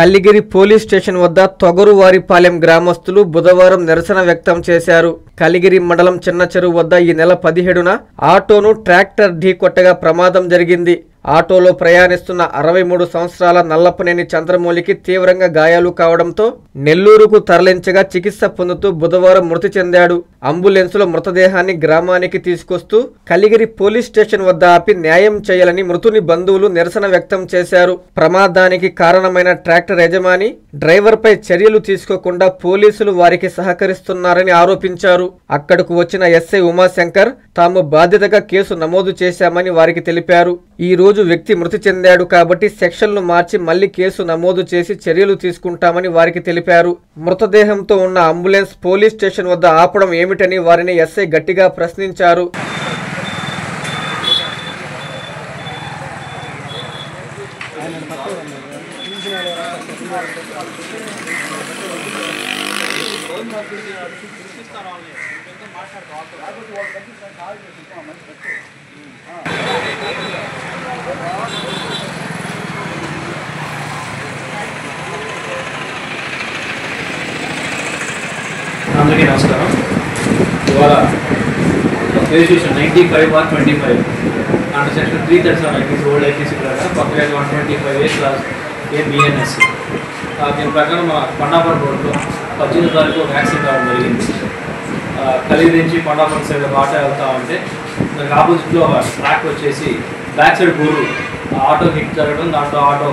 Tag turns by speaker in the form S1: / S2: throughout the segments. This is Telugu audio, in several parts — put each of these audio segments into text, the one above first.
S1: కలిగిరి పోలీస్ స్టేషన్ వద్ద తొగరువారిపాలెం గ్రామస్తులు బుధవారం నిరసన వ్యక్తం చేశారు. కలిగిరి మండలం చిన్న చెరువు వద్ద ఈ నెల 17న ఆటోను ట్రాక్టర్ ఢీకొట్టగా ప్రమాదం జరిగింది. ఆటోలో ప్రయాణిస్తున్న 63 సంవత్సరాల నల్లపనేని చంద్రమౌళికి తీవ్రంగా గాయాలు కావడంతో నెల్లూరుకు తరలించగా చికిత్స పొందుతూ బుధవారం మృతి చెందాడు. అంబులెన్సులో మృతదేహాన్ని గ్రామానికి తీసుకొస్తూ కలిగిరి పోలీస్ స్టేషన్ వద్ద ఆపి న్యాయం చేయాలని మృతుని బంధువులు నిరసన వ్యక్తం చేశారు. ప్రమాదానికి కారణమైన ట్రాక్టర్ యజమాని డ్రైవర్పై చర్యలు తీసుకోకుండా పోలీసులు వారికి సహకరిస్తున్నారని ఆరోపించారు. అక్కడకు వచ్చిన ఎస్ఐ ఉమాశంకర్ తాము బాధ్యతగా కేసు నమోదు చేశామని వారికి తెలిపారు. ఈ రోజు వ్యక్తి మృతి చెందాడు కాబట్టి సెక్షన్లు మార్చి మళ్లీ కేసు నమోదు చేసి చర్యలు తీసుకుంటామని వారికి తెలిపారు. మృతదేహంతో ఉన్న అంబులెన్స్ పోలీస్ స్టేషన్ వద్ద ఆపడం ఏమిటని వారిని ఎస్ఐ గట్టిగా ప్రశ్నించారు.
S2: అందరికీ నమస్కారం. ఇవాళ registration 95/25 under section 337 IPC old IPC ప్రకారం పక్కగా 125A క్లాస్ ABNS దీని ప్రకారం మన కొండాపురం రోడ్లో 18వ తారీఖు యాక్సిడెంట్ కావడం జరిగింది. కలిగి నుంచి కొండాపురం సైడ్ ఆటో వెళ్తా ఉంటే దానికి ఆపోజిట్లో ట్రాక్ వచ్చేసి back side bore auto hit జరగడం, దాంట్లో ఆటో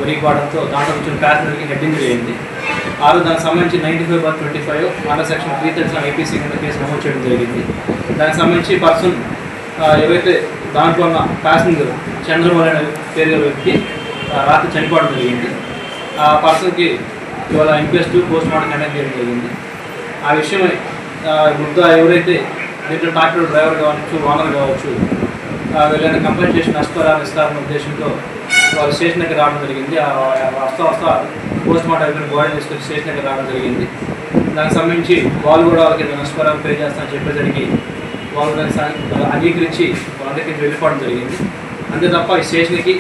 S2: ఒరిగిపోవడంతో దాంట్లో వచ్చిన ప్యాసింజర్కి హెడ్ ఇంజరీ అయింది. దానికి సంబంధించి 95/25 అండర్ సెక్షన్ 337 ఐపీసీ కింద కేసు నమోదు చేయడం జరిగింది. దానికి సంబంధించి పర్సన్ ఎవరైతే దాంట్లో ఉన్న ప్యాసింజర్ చంద్రమౌళి అనే పేరు వ్యక్తి రాత్రి చనిపోవడం జరిగింది. ఆ పర్సన్కి ఇవాళ ఇంక్వెస్ట్ పోస్ట్ మార్టం కండక్ట్ చేయడం జరిగింది. ఆ విషయమై వృద్ధ ఎవరైతే దీంట్లో ట్రాక్టర్ డ్రైవర్ కావచ్చు, ఓనర్ కావచ్చు, వీళ్ళని కంప్లైంట్ చేసి నష్టపరిహారం ఇస్తారన్న ఉద్దేశంతో వాళ్ళు స్టేషన్ దగ్గర రావడం జరిగింది. వస్తా పోస్ట్ మార్టం అయిపోయిన బాడీ తీసుకొచ్చి స్టేషన్ దగ్గర రావడం జరిగింది. దానికి సంబంధించి వాళ్ళు కూడా వాళ్ళకి నష్టపరిహారం పే చేస్తామని చెప్పేసరికి వాళ్ళు దాన్ని అంగీకరించి వాళ్ళకి వెళ్ళిపోవడం జరిగింది. అంతే తప్ప ఈ స్టేషన్కి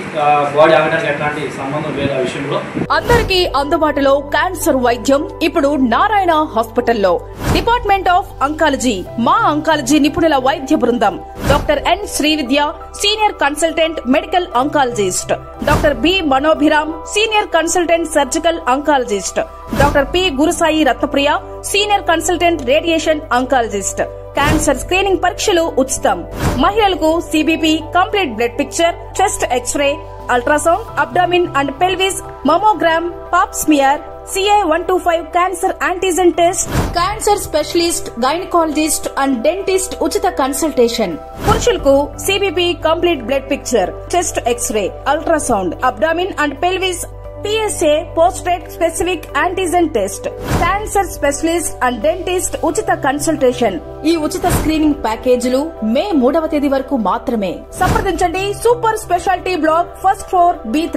S2: బాడీ ఆగడానికి ఎట్లాంటి సంబంధం లేదు. ఆ విషయంలో
S3: అందరికీ అందుబాటులో క్యాన్సర్ వైద్యం ఇప్పుడు నారాయణ హాస్పిటల్లో. డిపార్ట్మెంట్ ఆఫ్ అంకాలజీ, మా అంకాలజీ నిపుణుల వైద్య బృందం. Doctor N Srividya, senior consultant medical oncologist. Doctor B Manobhiram, senior consultant surgical oncologist. Doctor P Gurusai Ratnapriya, senior consultant radiation oncologist. Cancer screening పరీక్షలు ఉచితం. మహిళలకు CBP, complete blood picture, chest x ray, ultrasound, abdomen and pelvis, mammogram, pap smear, CA-125 cancer antigen test, cancer specialist, gynaecologist and dentist ఉచిత కన్సల్టేషన్. పురుషులకు CBP, complete blood picture, chest x ray, ultrasound, abdomen and pelvis, PSA పోస్ట్రేట్ specific antigen test, cancer specialist and dentist ఉచిత కన్సల్టేషన్. ఈ ఉచిత స్క్రీనింగ్ ప్యాకేజీలు మే 3వ తేదీ వరకు మాత్రమే. సంప్రదించండి super speciality block, first floor, B3.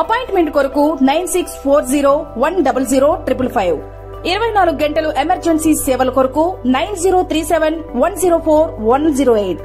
S3: Appointment కొరకు 9640100555. 24 గంటలు ఎమర్జెన్సీ సేవల కొరకు 9037104108.